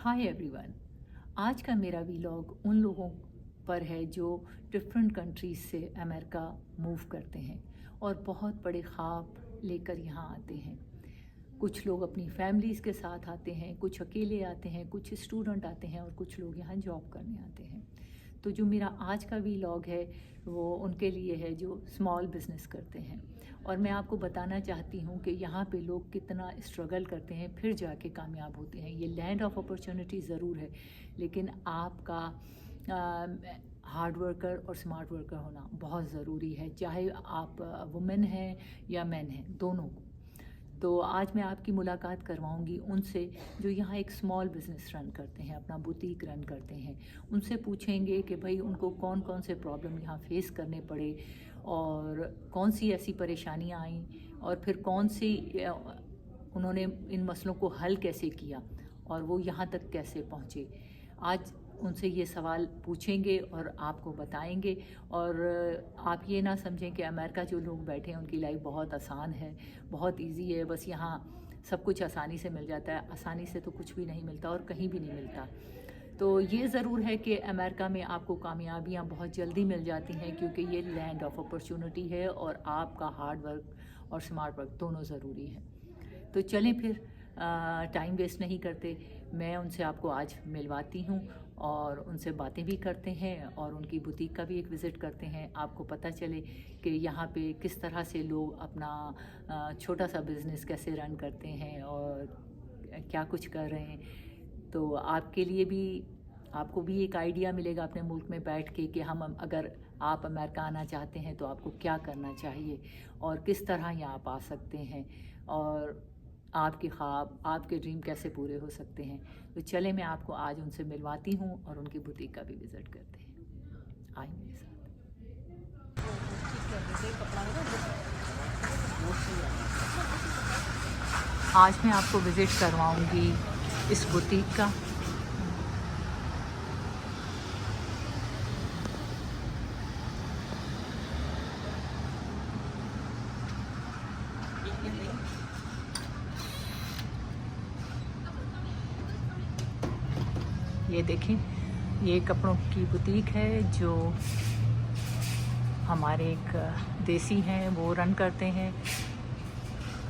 Hi everyone. आज का मेरा वीलॉग उन लोगों पर है जो डिफरेंट कंट्रीज से अमेरिका मूव करते हैं और बहुत बड़े ख्वाब लेकर यहाँ आते हैं। कुछ लोग अपनी फैमिलीज़ के साथ आते हैं, कुछ अकेले आते हैं, कुछ स्टूडेंट आते हैं और कुछ लोग यहाँ जॉब करने आते हैं। तो जो मेरा आज का वीलॉग है वो उनके लिए है जो स्मॉल बिज़नेस करते हैं, और मैं आपको बताना चाहती हूँ कि यहाँ पे लोग कितना स्ट्रगल करते हैं फिर जाके कामयाब होते हैं। ये लैंड ऑफ अपॉर्चुनिटी ज़रूर है, लेकिन आपका हार्ड वर्कर और स्मार्ट वर्कर होना बहुत ज़रूरी है, चाहे आप वुमेन हैं या मैन हैं, दोनों को। तो आज मैं आपकी मुलाकात करवाऊंगी उनसे जो यहाँ एक स्मॉल बिज़नेस रन करते हैं, अपना बुटीक रन करते हैं। उनसे पूछेंगे कि भाई उनको कौन कौन से प्रॉब्लम यहाँ फेस करने पड़े और कौन सी ऐसी परेशानियाँ आईं, और फिर कौन सी उन्होंने इन मसलों को हल कैसे किया और वो यहाँ तक कैसे पहुँचे। आज उनसे ये सवाल पूछेंगे और आपको बताएंगे। और आप ये ना समझें कि अमेरिका जो लोग बैठे हैं उनकी लाइफ बहुत आसान है, बहुत इजी है, बस यहाँ सब कुछ आसानी से मिल जाता है। आसानी से तो कुछ भी नहीं मिलता और कहीं भी नहीं मिलता। तो ये ज़रूर है कि अमेरिका में आपको कामयाबियाँ बहुत जल्दी मिल जाती हैं, क्योंकि ये लैंड ऑफ अपॉर्चुनिटी है और आपका हार्ड वर्क और स्मार्ट वर्क दोनों ज़रूरी है। तो चलें फिर टाइम वेस्ट नहीं करते, मैं उनसे आपको आज मिलवाती हूँ और उनसे बातें भी करते हैं और उनकी बुटीक का भी एक विज़िट करते हैं। आपको पता चले कि यहाँ पे किस तरह से लोग अपना छोटा सा बिज़नेस कैसे रन करते हैं और क्या कुछ कर रहे हैं। तो आपके लिए भी, आपको भी एक आइडिया मिलेगा अपने मुल्क में बैठ के कि हम अगर आप अमेरिका आना चाहते हैं तो आपको क्या करना चाहिए और किस तरह यहाँ आप आ सकते हैं, और आपके ख्वाब, आपके ड्रीम कैसे पूरे हो सकते हैं। तो चले मैं आपको आज उनसे मिलवाती हूँ और उनकी बुटीक का भी विज़िट करते हैं। आइए मेरे साथ। आज मैं आपको विज़िट करवाऊँगी इस बुटीक का। ये देखें, ये कपड़ों की बुटीक है जो हमारे एक देसी हैं वो रन करते हैं।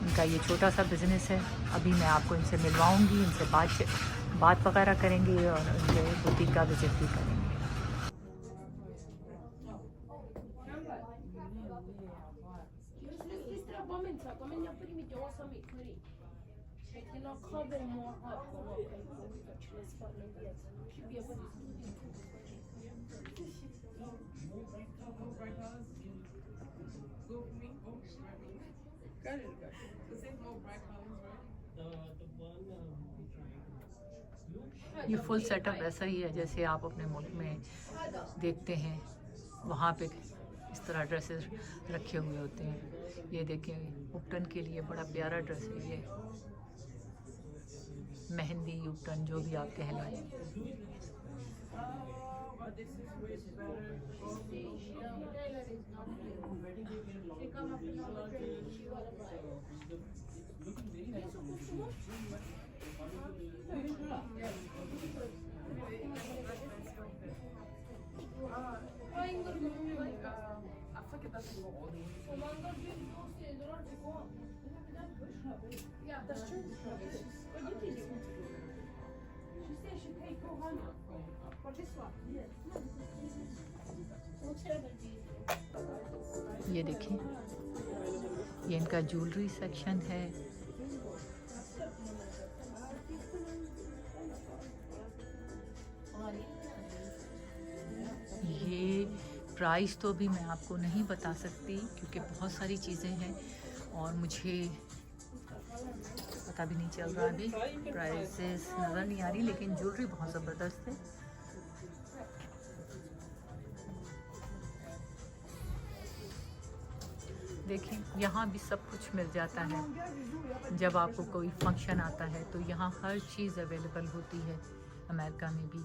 इनका ये छोटा सा बिज़नेस है। अभी मैं आपको इनसे मिलवाऊंगी, इनसे बात वगैरह करेंगे और इनके बुटीक का विज़िट भी करेंगे। ये फुल सेटअप ऐसा ही है जैसे आप अपने मुल्क में देखते हैं, वहाँ पे इस तरह ड्रेसेस रखे हुए होते हैं। ये देखें, उपटन के लिए बड़ा प्यारा ड्रेस है ये, मेहंदी उपटन जो भी आप कह लें। ये देखें, ये इनका ज्वेलरी सेक्शन है। ये प्राइस तो अभी मैं आपको नहीं बता सकती क्योंकि बहुत सारी चीज़ें हैं और मुझे पता भी नहीं चल रहा। अभी प्राइसेस नज़र नहीं आ रही, लेकिन ज्वेलरी बहुत ज़बरदस्त है। देखें, यहाँ भी सब कुछ मिल जाता है। जब आपको कोई फंक्शन आता है तो यहाँ हर चीज़ अवेलेबल होती है, अमेरिका में भी।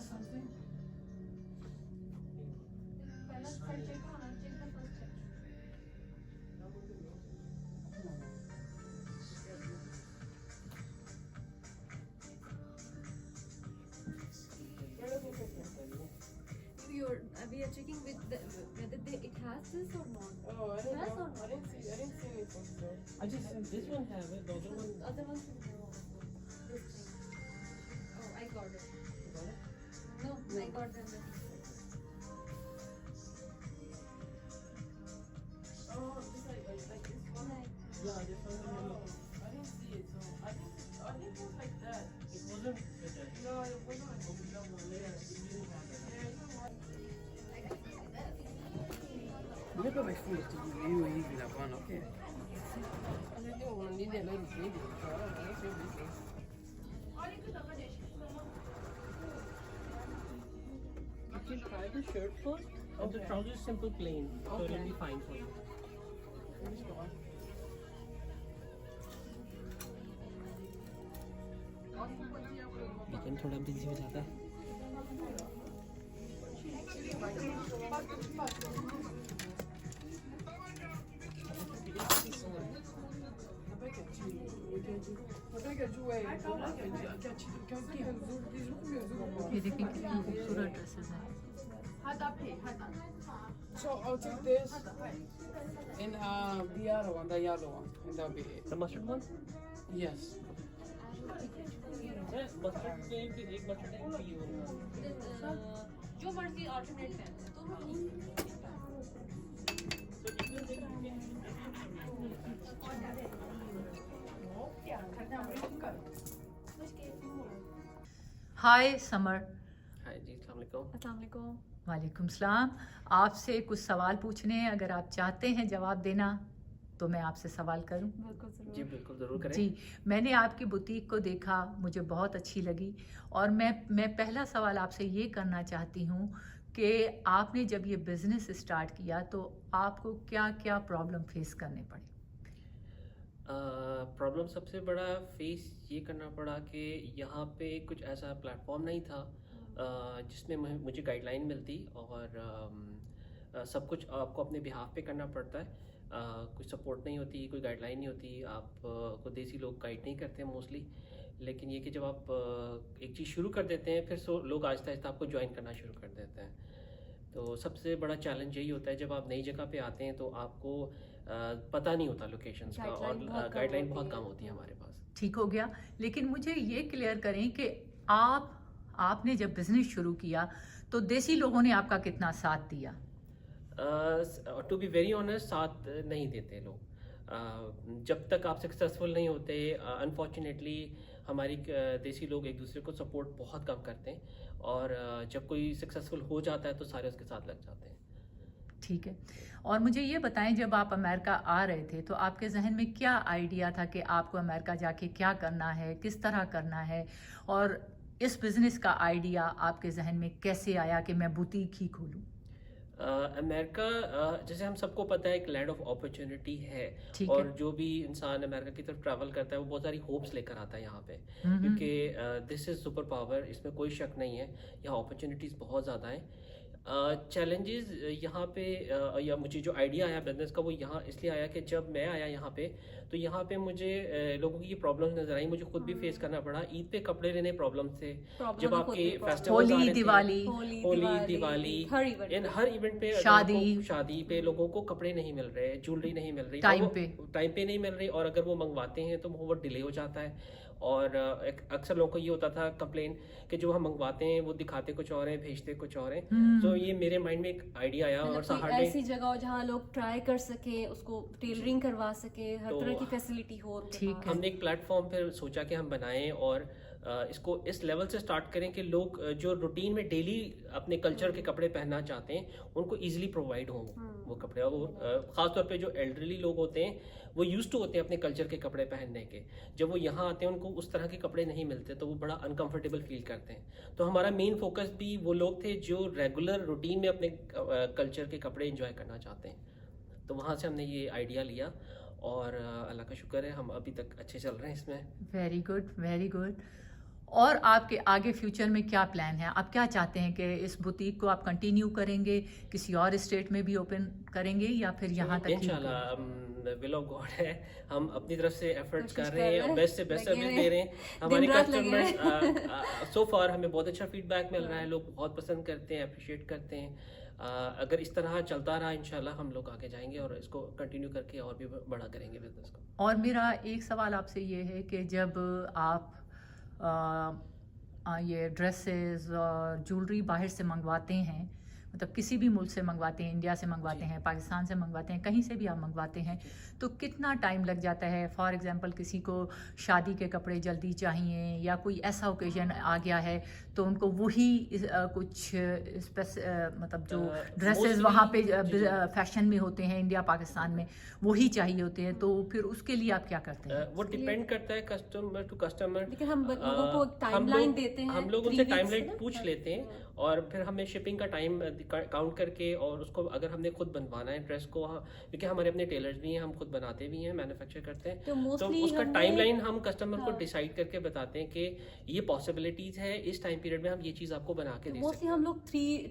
something? We are checking with whether it has this or not. Oh, I don't Has know. or not? I didn't see any poster. I just this one have it, the other one. Other ones will have also this thing. Oh, I got it. No, I got them. Oh, this like this one. Yeah, this one. Oh, I didn't see it. So I think it was like that. It wasn't better. No, it wasn't. Never my food to you even have one, okay? You can try the shirt first, and the trousers is simple plain, so it'll be fine for you. लेकिन थोड़ा busy हो जाता है. ये देखिए कितनी खूबसूरत dresses हैं. So I'll take this and the other one, the yellow one, and that'll be it. The mustard one? Yes. Mustard plain की एक मस्टर्ड एक पी होगा. जो मर्जी alternate है दोनों हाय समर. हाय जी, अस्सलाम वालेकुम. अस्सलाम वालेकुम. वालेकुम सलाम. आपसे कुछ सवाल पूछने हैं, अगर आप चाहते हैं जवाब देना तो मैं आपसे सवाल करूं. बिल्कुल जी जरूर. बिल्कुल ज़रूर करें. जी, मैंने आपकी बुटीक को देखा, मुझे बहुत अच्छी लगी और मैं पहला सवाल आपसे ये करना चाहती हूँ कि आपने जब ये बिज़नेस स्टार्ट किया तो आपको क्या क्या प्रॉब्लम फेस करने पड़े? प्रॉब्लम सबसे बड़ा फेस ये करना पड़ा कि यहाँ पे कुछ ऐसा प्लेटफॉर्म नहीं था जिसमें मुझे गाइडलाइन मिलती और सब कुछ आपको अपने बिहाफ पे करना पड़ता है. कुछ सपोर्ट नहीं होती, कोई गाइडलाइन नहीं होती, आप को देसी लोग गाइड नहीं करते मोस्टली. लेकिन ये कि जब आप एक चीज़ शुरू कर देते हैं फिर लोग आहिस्ता आहिस्ता आपको ज्वाइन करना शुरू कर देते हैं. तो सबसे बड़ा चैलेंज यही होता है जब आप नई जगह पे आते हैं तो आपको पता नहीं होता लोकेशंस का और गाइडलाइन बहुत कम होती है हमारे पास. ठीक हो गया, लेकिन मुझे ये क्लियर करें कि आपने जब बिज़नेस शुरू किया तो देसी लोगों ने आपका कितना साथ दिया? टू बी वेरी ऑनेस्ट, साथ नहीं देते लोग. जब तक आप सक्सेसफुल नहीं होते, अनफॉर्चुनेटली हमारी देसी लोग एक दूसरे को सपोर्ट बहुत कम करते हैं और जब कोई सक्सेसफुल हो जाता है तो सारे उसके साथ लग जाते हैं. ठीक है, और मुझे ये बताएं जब आप अमेरिका आ रहे थे तो आपके जहन में क्या आइडिया था कि आपको अमेरिका जाके क्या करना है, किस तरह करना है, और इस बिज़नेस का आइडिया आपके जहन में कैसे आया कि मैं बुटीक ही खोलूं? अमेरिका जैसे हम सबको पता है एक लैंड ऑफ अपॉर्चुनिटी है। ठीक और है। जो भी इंसान अमेरिका की तरफ ट्रैवल करता है वो बहुत सारी होप्स लेकर आता है यहाँ पे, हम्म। क्योंकि दिस इज़ सुपर पावर, इसमें कोई शक नहीं है। यहाँ अपॉर्चुनिटीज़ बहुत ज़्यादा हैं। चैलेंजेस यहाँ पे या मुझे जो आइडिया आया बिजनेस का वो यहाँ इसलिए आया कि जब मैं आया यहाँ पे तो यहाँ पे मुझे लोगों की प्रॉब्लम्स नजर आई, मुझे खुद भी फेस करना पड़ा। ईद पे कपड़े लेने प्रॉब्लम थे, Problem जब तो आपके होती है, problem। फेस्टिवल्स आ होली, रहे थे, दिवाली, होली दिवाली, हर event इन पे। हर इवेंट पे अगर शादी। आपको शादी पे लोगों को कपड़े नहीं मिल रहे, ज्वेलरी नहीं मिल रही, टाइम पे। टाइम पे नहीं मिल रही, और अगर वो मंगवाते हैं तो वो बहुत डिले हो जाता है। और अक्सर लोगों को ये होता था कंप्लेन कि जो हम मंगवाते हैं वो दिखाते कुछ और हैं, भेजते कुछ और हैं। तो ये मेरे माइंड में एक आइडिया आया और मतलब सहार कोई ने ऐसी जगह हो जहाँ लोग ट्राई कर सके, उसको टेलरिंग करवा सके, हर तो तरह की फैसिलिटी हो उनके ठीक पास। है। हमने एक प्लेटफॉर्म फिर सोचा कि हम बनाएं और इसको इस लेवल से स्टार्ट करें कि लोग जो रूटीन में डेली अपने कल्चर के कपड़े पहनना चाहते हैं उनको इजीली प्रोवाइड हों वो कपड़े। और वो ख़ासतौर पे जो एल्डरली लोग होते हैं वो यूज्ड टू होते हैं अपने कल्चर के कपड़े पहनने के, जब वो यहाँ आते हैं उनको उस तरह के कपड़े नहीं मिलते तो वो बड़ा अनकंफर्टेबल फील करते हैं। तो हमारा मेन फोकस भी वो लोग थे जो रेगुलर रूटीन में अपने कल्चर के कपड़े इंजॉय करना चाहते हैं। तो वहाँ से हमने ये आइडिया लिया और अल्लाह का शुक्र है हम अभी तक अच्छे चल रहे हैं इसमें। Very good, very good. और आपके आगे फ्यूचर में क्या प्लान है? आप क्या चाहते हैं कि इस बुटीक को आप कंटिन्यू करेंगे, किसी और स्टेट में भी ओपन करेंगे या फिर यहाँ तक ही? इंशाल्लाह विल ऑफ गॉड है, हम अपनी तरफ से एफर्ट्स कोशिश कर रहे हैं और बेस्ट से बेस्ट लगे सर्विस हुए दे रहे हैं। हमारे दिन रात लगे कस्टमर्स सो फार हमें बहुत अच्छा फीडबैक मिल रहा है, लोग बहुत पसंद करते हैं, अप्रिशिएट करते हैं। अगर इस तरह चलता रहा इंशाल्लाह हम लोग आगे जाएंगे और इसको कंटिन्यू करके और भी बड़ा करेंगे बिजनेस को। और मेरा एक सवाल आपसे ये है कि जब आप ये ड्रेसेस और ज्वेलरी बाहर से मंगवाते हैं, मतलब किसी भी मुल्क से मंगवाते हैं, इंडिया से मंगवाते हैं, पाकिस्तान से मंगवाते हैं, कहीं से भी आप मंगवाते हैं, तो कितना टाइम लग जाता है? फॉर एग्जांपल किसी को शादी के कपड़े जल्दी चाहिए या कोई ऐसा ओकेजन आ गया है तो उनको वही कुछ मतलब जो ड्रेसेस mostly- वहाँ पे जी। फैशन में होते हैं इंडिया पाकिस्तान में वही चाहिए होते हैं, तो फिर उसके लिए आप क्या करते हैं? वो डिपेंड करता है कस्टमर टू कस्टमर। लेकिन हम लोगों को टाइमलाइन देते हैं, हम लोग 3 उनसे weeks टाइमलाइन है ना? पूछ लेते हैं और फिर हमें शिपिंग का टाइम काउंट करके और उसको अगर हमने खुद बनवाना है ड्रेस को, क्योंकि हमारे अपने टेलर्स भी हैं, हम खुद बनाते भी हैं, मैन्युफैक्चर करते हैं, तो तो मोस्टली उसका टाइमलाइन हम कस्टमर को हाँ। डिसाइड करके बताते हैं कि ये पॉसिबिलिटीज है, इस टाइम पीरियड में हम ये चीज़ आपको बना के दे मोस्टली सकते हैं। हम लोग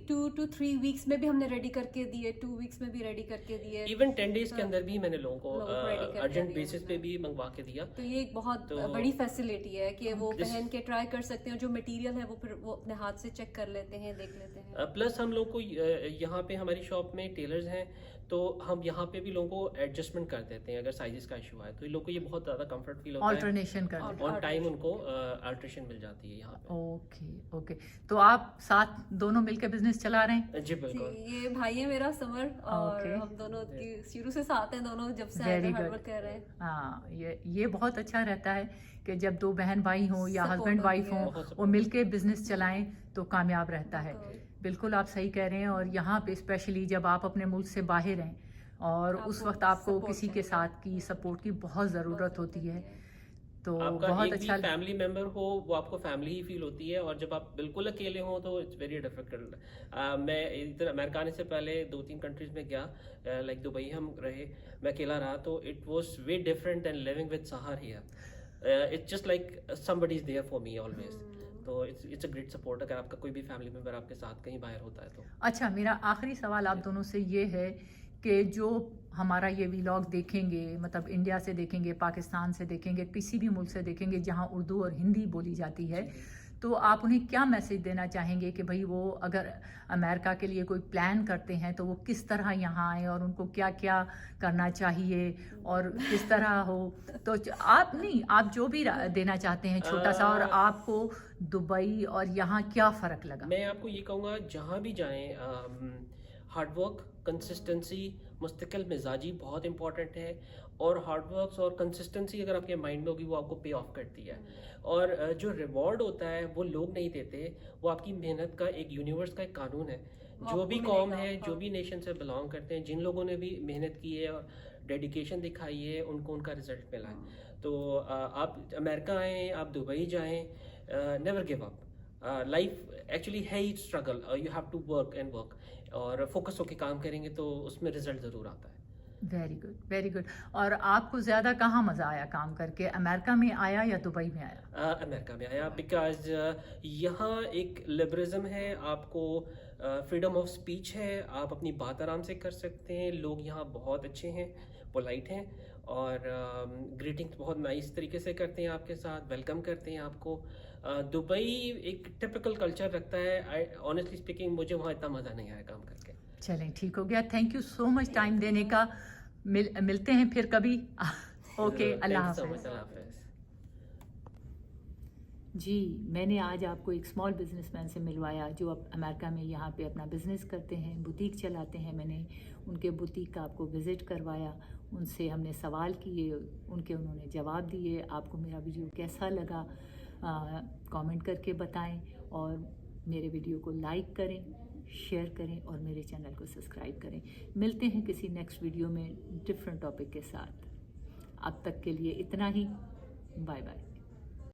2 to 3 वीक्स में भी हमने रेडी करके दिए, 2 वीक्स में भी रेडी करके दिए। इवन 10 डेज के अंदर भी मैंने लोगों लोगों को ready को करके अर्जेंट दिया बेसिस पे भी मंगवा के दिया। तो ये एक बहुत तो- बड़ी फैसिलिटी है कि वो This- पहन के ट्राई कर सकते हैं, जो मटेरियल है वो फिर वो अपने हाथ से चेक कर लेते हैं, देख लेते हैं। प्लस हम लोग को यहाँ पे हमारी शॉप में टेलर्स हैं तो हम यहाँ पे भी लोगों को एडजस्टमेंट कर देते हैं अगर साइजेस का इशू है, तो ये लोगों को ये बहुत ज़्यादा कंफर्ट फील होता है। ऑल्टरनेशन कर और- देते ऑन टाइम उनको अल्ट्रेशन मिल जाती है यहाँ पे। Okay, okay. तो आप साथ दोनों मिलकर बिजनेस चला रहे हैं? जी बिल्कुल। जी, ये भाई है मेरा समर और Okay. हम दोनों की शुरू से साथ हैं, दोनों जब से Very हार्ड good. वर्क कर रहे हैं। हाँ, ये बहुत अच्छा रहता है कि जब दो बहन भाई हों या Support हस्बैंड वाइफ होती है। हों बहुत support वो मिलके बिजनेस चलाएं तो कामयाब रहता है। तो बिल्कुल आप सही कह रहे हैं। और यहाँ पे स्पेशली जब आप अपने मुल्क से बाहर हैं और उस आपको वक्त आपको support किसी के चाहिए। साथ की सपोर्ट की बहुत ज़रूरत होती है, तो आपका बहुत एक अच्छा भी फैमिली मेंबर हो वो आपको फैमिली ही फील होती है, और जब आप बिल्कुल अकेले हो तो इट्स वेरी डिफिकल्ट। मैं इधर अमेरिका आने से पहले 2-3 कंट्रीज में गया, लाइक दुबई हम रहे, मैं अकेला रहा, तो it was way different than living with Sahar here. It's just like somebody is there for me always. तो इट्स अ ग्रेट सपोर्ट अगर आपका कोई भी फैमिली मेंबर आपके साथ कहीं बाहर होता है तो। अच्छा, मेरा आखिरी सवाल आप दोनों से ये है कि जो हमारा ये व्लॉग देखेंगे, मतलब इंडिया से देखेंगे, पाकिस्तान से देखेंगे, किसी भी मुल्क से देखेंगे जहाँ उर्दू और हिंदी बोली जाती है, तो आप उन्हें क्या मैसेज देना चाहेंगे कि भाई वो अगर अमेरिका के लिए कोई प्लान करते हैं तो वो किस तरह यहाँ आए और उनको क्या क्या करना चाहिए और किस तरह हो? तो आप नहीं, आप जो भी देना चाहते हैं छोटा सा, और आपको दुबई और यहाँ क्या फ़र्क लगा? मैं आपको ये कहूँगा जहाँ भी जाएं हार्डवर्क, कंसिस्टेंसी, मुस्तकिल मिजाजी बहुत इंपॉर्टेंट है, और हार्डवर्क और कंसिस्टेंसी अगर आपके माइंड में होगी वो आपको पे ऑफ करती है। और जो रिवॉर्ड होता है वो लोग नहीं देते, वो आपकी मेहनत का एक यूनिवर्स का एक कानून है। जो आपको भी मिलेगा, कौम है, जो हाँ। भी नेशन से बिलोंग करते हैं, जिन लोगों ने भी मेहनत की है और डेडिकेशन दिखाई है, उनको उनका रिजल्ट मिला है। तो आप अमेरिका आएँ, आप दुबई जाएँ, never give up. Life actually है ही struggle, you have to work and work, और फोकस होकर काम करेंगे तो उसमें रिजल्ट ज़रूर आता है। Very good, very good. और आपको ज़्यादा कहाँ मज़ा आया काम करके? अमेरिका में आया या दुबई में आया? अमेरिका में आया, बिकॉज यहाँ एक लिबरलिज्म है, आपको फ्रीडम ऑफ स्पीच है, आप अपनी बात आराम से कर सकते हैं, लोग यहाँ बहुत अच्छे हैं, पोलाइट हैं, और ग्रीटिंग्स बहुत नाइस तरीके से करते हैं आपके साथ, वेलकम करते हैं आपको। दुबई एक टिपिकल कल्चर रखता है, ऑनेस्टली स्पीकिंग मुझे वहाँ इतना मज़ा नहीं आया काम करके। चलें, ठीक हो गया। Thank you so much time देने का। मिलते हैं फिर कभी। Okay, Allah Thank you so हाफ़िज़। much, अल्लाह हाफ़िज़। जी, मैंने आज आपको एक स्मॉल बिजनेसमैन से मिलवाया जो अब अमेरिका में यहाँ पे अपना बिज़नेस करते हैं, बुटीक चलाते हैं। मैंने उनके बुटीक का आपको विज़िट करवाया, उनसे हमने सवाल किए, उन्होंने जवाब दिए। आपको मेरा वीडियो कैसा लगा कमेंट करके बताएं, और मेरे वीडियो को लाइक करें, शेयर करें, और मेरे चैनल को सब्सक्राइब करें। मिलते हैं किसी नेक्स्ट वीडियो में डिफरेंट टॉपिक के साथ। अब तक के लिए इतना ही। Bye bye.